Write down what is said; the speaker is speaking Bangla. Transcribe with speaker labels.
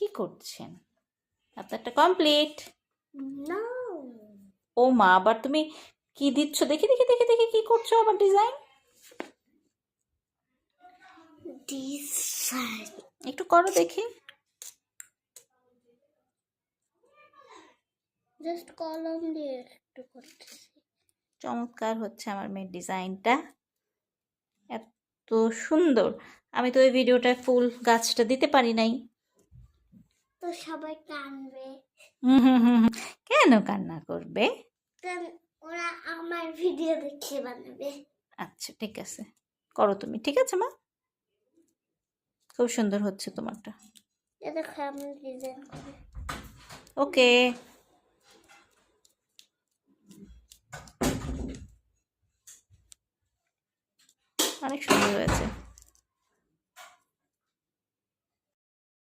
Speaker 1: কি করছেন? আপনারটা কমপ্লিট।
Speaker 2: No.
Speaker 1: ও মা, আবার তুমি কি দিচ্ছ? দেখি দেখি দেখি দেখি কি করছো আবার ডিজাইন।
Speaker 2: This side.
Speaker 1: একটু করো দেখি।
Speaker 2: Just column দিয়ে একটু করতেছি।
Speaker 1: চমৎকার হচ্ছে আমার মেয়ের ডিজাইনটা, এত সুন্দর। আমি তো ওই ভিডিওটায় ফুল গাছটা দিতে পারি নাই।
Speaker 2: তো সবাই কাঁদবে।
Speaker 1: কেন কান্না করবে?
Speaker 2: কারণ ওরা আমার ভিডিও দেখে বানাবে।
Speaker 1: আচ্ছা ঠিক আছে, করো তুমি। ঠিক আছে মা, খুব সুন্দর হচ্ছে তোমারটা।
Speaker 2: এটা আমি ডিজাইন করি।
Speaker 1: ওকে, অনেক সুন্দর হয়েছে।